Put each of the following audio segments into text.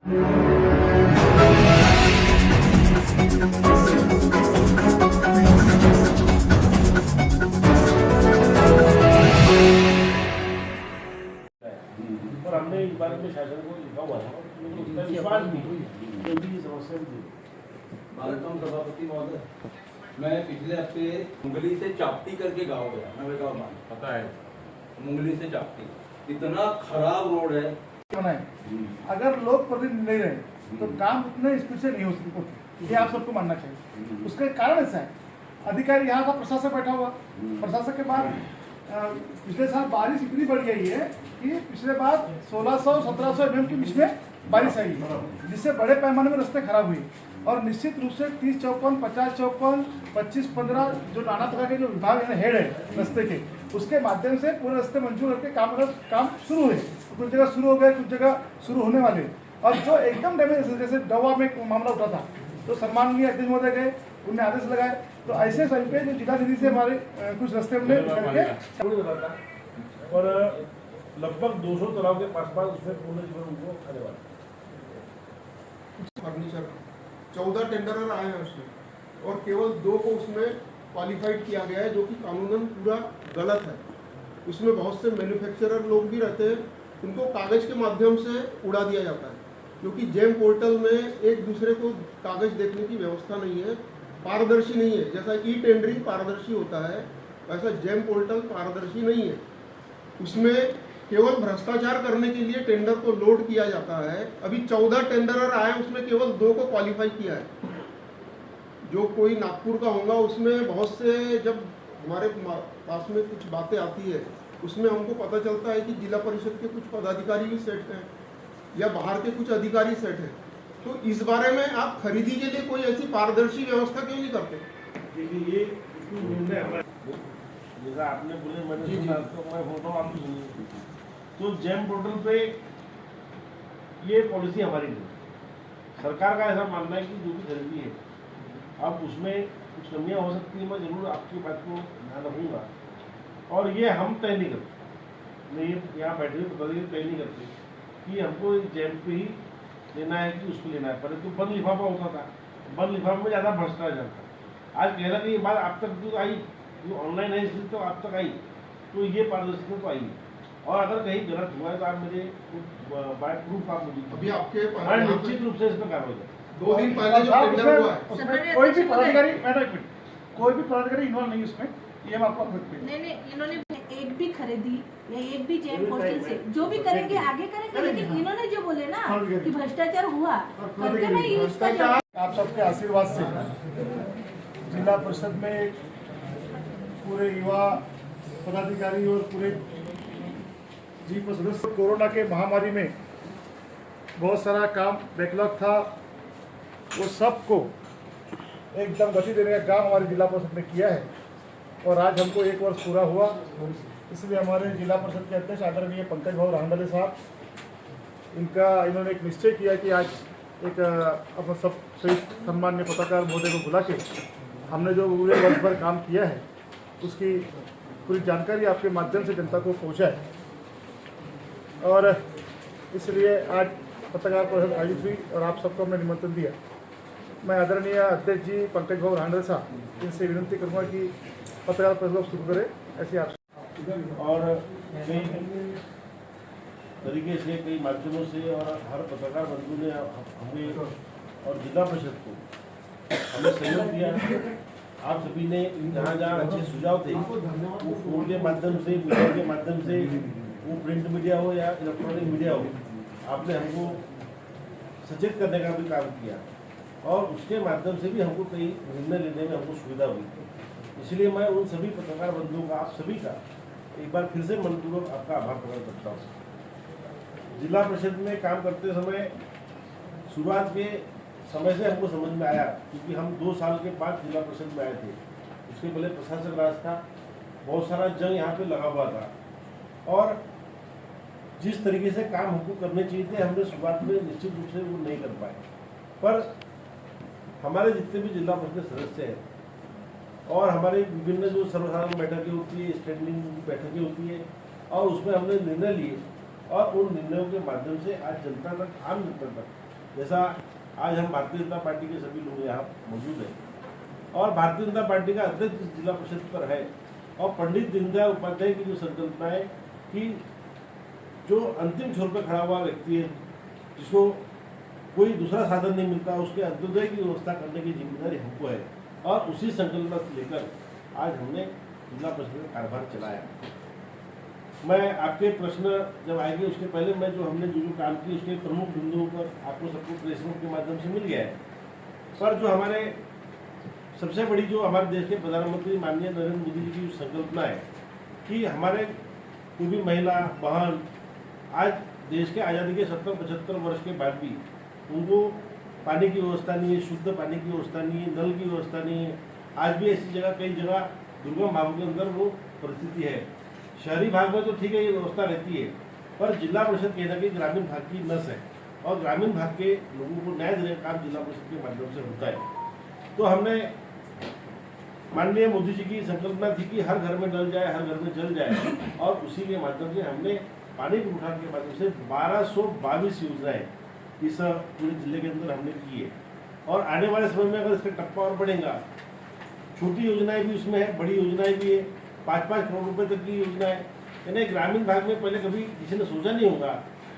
और हमने इस बारे में शासन को लिखा हुआ था, उसका विश्वास भी समस्या भी बालकम सभापति महोदय, मैं पिछले हफ्ते मुंगली से चाप्टी करके गाँव गया, नवे गाँव मान पता है। मुंगली से चाप्टी इतना खराब रोड है। अगर लोग प्रतिनिधि नहीं रहे तो काम उतने स्पीड से नहीं हो सकते, ये आप सबको मानना चाहिए। उसका कारण ऐसा है, अधिकारी यहाँ था, प्रशासक बैठा हुआ, प्रशासक के बाद पिछले साल बारिश इतनी बढ़ गई है कि पिछले बार 1600-1700 mm के बीच में बारिश आई, जिससे बड़े पैमाने में रास्ते खराब हुए। और निश्चित रूप से 30-54, 50-54, 25-15 जो नाना तरह के जो विभाग है, हेड है रास्ते के, उसके माध्यम से पूरे रास्ते मंजूर करके काम शुरू हुए। कुछ जगह शुरू हो गए, कुछ जगह शुरू होने वाले। और जो एकदम डैमेज, जैसे डवा में एक मामला उठा था, तो सम्माननीय अध्यक्ष महोदय गए, उनने आदेश लगाए। तो ऐसे समय पे जो जिला निधि से हमारे कुछ रास्ते हमने करके, और लगभग 200 तालाब के पास उसमें पूर्ण जीवन उनको आने वाला फर्नीचर 14 टेंडर आए हैं उसमें, और केवल 2 को उसमें क्वालिफाइड किया गया है, जो कि कानूनन पूरा गलत है। उसमें बहुत से मैन्युफैक्चरर लोग भी रहते हैं, उनको कागज़ के माध्यम से उड़ा दिया जाता है, क्योंकि जेम पोर्टल में एक दूसरे को कागज़ देखने की व्यवस्था नहीं है, पारदर्शी नहीं है। जैसा ई टेंडरिंग पारदर्शी होता है, वैसा जेम पोर्टल पारदर्शी नहीं है। उसमें केवल भ्रष्टाचार करने के लिए टेंडर को लोड किया जाता है। अभी 14 टेंडरर आए, उसमें केवल 2 को क्वालिफाई किया है। जो कोई नागपुर का होगा, उसमें बहुत से, जब हमारे पास में कुछ बातें आती है, उसमें हमको पता चलता है कि जिला परिषद के कुछ पदाधिकारी भी सेट हैं या बाहर के कुछ अधिकारी सेट हैं। तो इस बारे में आप खरीदी के लिए कोई ऐसी पारदर्शी व्यवस्था क्यों नहीं करते? देखिए, ये निर्णय जैसा आपने बोले, मैंने सुना, तो मैं बोलता हूँ, आप सुनिए। तो जेम पोर्टल पे ये पॉलिसी हमारी नहीं, सरकार का ऐसा मानना है कि जो भी खरीदी है, अब उसमें कुछ कमियाँ हो सकती है, मैं जरूर आपकी बात को ध्यान रखूँगा। और ये हम तय नहीं करते, नहीं यहाँ बैठे हुए पदाधिकारी तय नहीं करते कि हमको जेम पे ही लेना है कि उसको लेना है। पहले तो बंद लिफाफा होता था, बंद लिफाफे में ज़्यादा भ्रष्टाचार था। आज कह रहा कि ये बात आप तक जो आई, जो ऑनलाइन है, इसलिए तो आप तक आई, तो ये पारदर्शिता तो आई। और अगर कहीं गलत हुआ है तो आप मुझे बाय प्रूफ आप मुझे अभी आपके निश्चित रूप से इसमें कार्रवाई करें। 2 दिन पहले जो टेंडर हुआ है, उसमें कोई भी पदाधिकारी, कोई भी पदाधिकारी इन्वॉल्व नहीं उसमें, ये हम आपको नहीं, इन्होंने एक भी खरीदी या एक भी जेम पोर्टल से जो भी करेंगे आगे करेंगे, लेकिन इन्होंने जो बोले ना कि भ्रष्टाचार हुआ करके मैं इसका आप सबके आशीर्वाद से जिला परिषद में पूरे युवा पदाधिकारी और पूरे जीप सदस्य, कोरोना के महामारी में बहुत सारा काम बैकलॉग था, वो सबको एकदम गति देने का काम हमारे जिला परिषद ने किया है। और आज हमको 1 वर्ष पूरा हुआ, इसलिए हमारे जिला परिषद के अध्यक्ष आदरणीय पंकज भाऊ रांडले साहब, इन्होंने एक निश्चय किया कि आज एक अपना सब सही सम्मान्य पत्रकार महोदय को बुला के हमने जो पूरे वर्ष भर काम किया है उसकी पूरी जानकारी आपके माध्यम से जनता को पहुँचाए। और इसलिए आज पत्रकार परिषद आयोजित हुई और आप सबको हमने निमंत्रण दिया। मैं आदरणीय अध्यक्ष जी पंकज भाऊ रांडले साहब, इनसे विनती करूँगा कि पत्रकार परिषद शुरू करें, ऐसी आप और कई तरीके से, कई माध्यमों से, और हर पत्रकार बंधु ने हमें और जिला परिषद को हमें सहयोग दिया। आप सभी ने जहाँ जहाँ अच्छे सुझाव थे, वो फोन के माध्यम से, मीडिया के माध्यम से, वो प्रिंट मीडिया हो या इलेक्ट्रॉनिक मीडिया हो, आपने हमको सचेत करने का भी काम किया, और उसके माध्यम से भी हमको कई निर्णय लेने में हमको सुविधा हुई। इसलिए मैं उन सभी पत्रकार बंधुओं का, आप सभी का एक बार फिर से मनपूर्वक आपका आभार प्रकट करता हूँ। जिला परिषद में काम करते समय शुरुआत के समय से हमको समझ में आया, क्योंकि हम 2 साल के बाद जिला परिषद में आए थे। उसके पहले प्रशासक राज था, बहुत सारा जंग यहाँ पे लगा हुआ था, और जिस तरीके से काम हमको करने चाहिए थे, हमने शुरुआत में निश्चित रूप से वो नहीं कर पाए। पर हमारे जितने भी जिला परिषद सदस्य हैं और हमारे विभिन्न जो सर्वसाधारण बैठकें होती है, स्टैंडिंग बैठकें होती है, और उसमें हमने निर्णय लिए, और उन निर्णयों के माध्यम से आज जनता तक, आम जनता तक जैसा आज हम भारतीय जनता पार्टी के सभी लोग यहाँ मौजूद हैं और भारतीय जनता पार्टी का अध्यक्ष जिला परिषद पर है और पंडित दीनदयाल उपाध्याय की जो संकल्पना है कि जो अंतिम छोर पर खड़ा हुआ व्यक्ति है, जिसको कोई दूसरा साधन नहीं मिलता, उसके अंत्योदय की व्यवस्था करने की जिम्मेदारी हमको है और उसी संकल्पना से लेकर आज हमने जिला परिषद का कार्यभार चलाया। मैं आपके प्रश्न जब आएंगे उसके पहले मैं जो हमने जो काम किए उसके प्रमुख बिंदुओं पर आपको सबको प्रेस नोट के माध्यम से मिल गया है। पर जो हमारे सबसे बड़ी जो हमारे देश के प्रधानमंत्री माननीय नरेंद्र मोदी जी की संकल्पना है कि हमारे कोई भी महिला बहन आज देश के आज़ादी के 70-75 वर्ष के बाद भी उनको पानी की व्यवस्था नहीं है, शुद्ध पानी की व्यवस्था नहीं है, नल की व्यवस्था नहीं है। आज भी ऐसी जगह कई जगह दुर्गम भागों के अंदर वो परिस्थिति है। शहरी भाग में तो ठीक है ये व्यवस्था रहती है, पर जिला परिषद कहीं ना कहीं ग्रामीण भाग की नस है और ग्रामीण भाग के लोगों को न्याय देने का काम जिला परिषद के माध्यम से होता है। तो हमने माननीय मोदी जी की संकल्पना थी कि हर घर में नल जाए, हर घर में जल जाए और उसी के माध्यम से हमने पानी के उठान के माध्यम से 1222 योजनाएं इस पूरे जिले के अंदर हमने की है और आने वाले समय में अगर इसका टप्पा और बढ़ेगा, छोटी योजनाएं भी उसमें है, बड़ी योजनाएं भी है, 5-5 करोड़ रुपए तक की योजना है। यानी ग्रामीण भाग में पहले कभी किसी ने सोचा नहीं होगा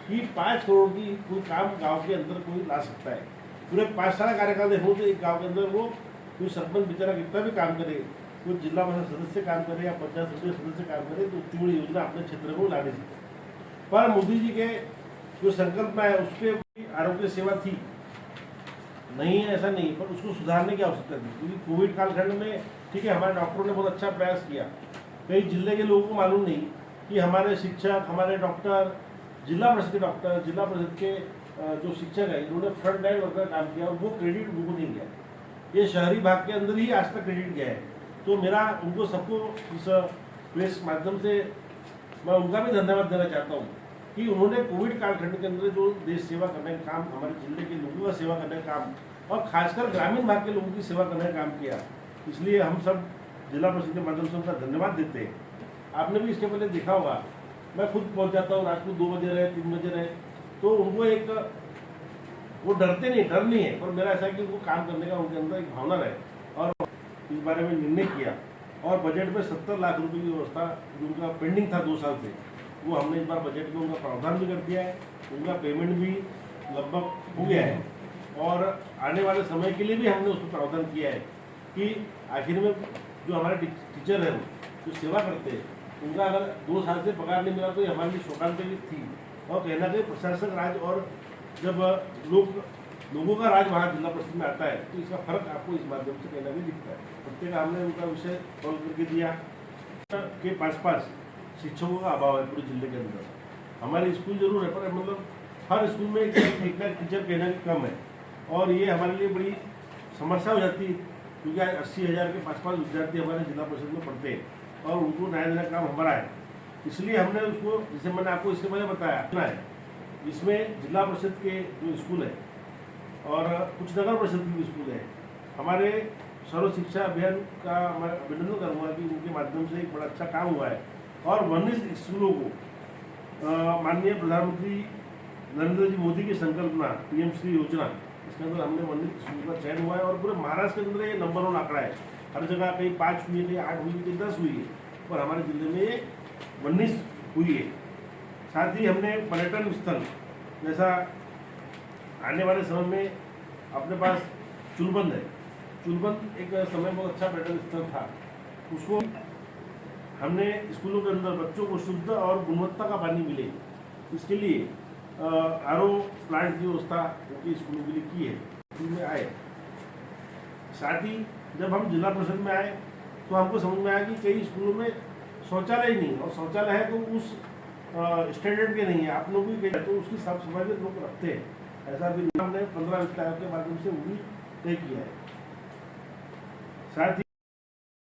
कि 5 करोड़ की कोई काम गांव के अंदर कोई ला सकता है। पूरे 5 साल कार्यकाल देखो तो एक गांव के अंदर वो कोई सरपंच बेचारा कितना भी काम करे, कोई जिला परिषद सदस्य काम करे या पंचायत सदस्य काम करे तो उतनी बड़ी योजना अपने क्षेत्र में ला नहीं सकते। पर मोदी जी के जो संकल्पना है उसके आरोग्य सेवा थी नहीं है ऐसा नहीं, पर उसको सुधारने की आवश्यकता थी क्योंकि कोविड कालखंड में ठीक है हमारे डॉक्टरों ने बहुत अच्छा प्रयास किया। कई जिले के लोगों को मालूम नहीं कि हमारे शिक्षक, हमारे डॉक्टर, जिला परिषद के डॉक्टर, जिला परिषद के जो शिक्षक है इन्होंने फ्रंट लाइन वर्कर काम किया और वो क्रेडिट उनको नहीं गया। ये शहरी भाग के अंदर ही आज तक क्रेडिट गया है। तो मेरा उनको सबको इस प्रेस माध्यम से मैं उनका भी धन्यवाद देना चाहता हूँ कि उन्होंने कोविड कालखंड के अंदर जो देश सेवा करने का काम, हमारे जिले के लोगों का सेवा करने का काम और खासकर ग्रामीण भाग के लोगों की सेवा करने का काम किया। इसलिए हम सब जिला परिषद के माध्यम से उनका धन्यवाद देते हैं। आपने भी इसके पहले देखा होगा, मैं खुद पहुंच जाता हूँ रात को 2 बजे रहे, 3 बजे रहे, तो उनको एक वो डरते नहीं, डर नहीं है, पर मेरा ऐसा है कि उनको काम करने का उनके अंदर एक भावना रहे और इस बारे में निर्णय किया और बजट में 70 लाख रुपए की व्यवस्था जो उनका पेंडिंग था 2 साल से, वो हमने इस बार बजट में उनका प्रावधान भी कर दिया है। उनका पेमेंट भी लगभग हो गया है और आने वाले समय के लिए भी हमने उसको प्रावधान किया है कि आखिर में जो हमारे टीचर हैं जो सेवा करते हैं उनका अगर 2 साल से पगार नहीं मिला तो ये हमारे लिए शोकांतिक थी और कहना चाहिए प्रशासक राज और जब लोगों का राज वहाँ जिला परिषद में आता है तो इसका फर्क आपको इस माध्यम से कहना भी दिखता है। प्रत्येक हमने उनका विषय सॉल्व करके दिया के पास शिक्षकों का अभाव है पूरे जिले के अंदर। हमारे स्कूल जरूर है पर मतलब हर स्कूल में एक टीचर कहना कि कम है और ये हमारे लिए बड़ी समस्या हो जाती है क्योंकि आज 80,000 के पास विद्यार्थी हमारे जिला परिषद में पढ़ते हैं और उनको न्याय देने का काम हमारा है। इसलिए हमने उसको, जैसे मैंने आपको इसके पहले बताया है, इसमें जिला परिषद के जो स्कूल है और कुछ नगर परिषद के भी स्कूल है, हमारे सर्व शिक्षा अभियान का मैं अभिनंदन करूँगा कि उनके माध्यम से एक बड़ा अच्छा काम हुआ है और वर्णित स्कूलों को माननीय प्रधानमंत्री नरेंद्र जी मोदी की संकल्पना PM श्री योजना, इसके अंदर हमने वर्णित स्कूल का चयन हुआ है और पूरे महाराष्ट्र के अंदर ये नंबर 1 आंकड़ा है। हर जगह कहीं 5 हुई है, कहीं 8 हुई है, कहीं 10 हुई है, पर हमारे जिले में ये 19 हुई है। साथ ही हमने पर्यटन स्थल जैसा आने वाले समय में अपने पास चुलबंद है, चुलबंद एक समय बहुत अच्छा पर्यटन स्थल था, उसको हमने स्कूलों के अंदर बच्चों को शुद्ध और गुणवत्ता का पानी मिले इसके लिए RO प्लांट की व्यवस्था उनके स्कूलों के लिए की है। स्कूल में आए, साथ ही जब हम जिला परिषद में आए तो हमको समझ में आया कि कई स्कूलों में शौचालय नहीं और शौचालय है तो उस स्टैंडर्ड के नहीं है, आप लोग भी गए तो उसकी साफ सफाई में लोग रखते हैं। ऐसा भी हमने 15 विस्तार के माध्यम से वो भी तय किया है। साथ ही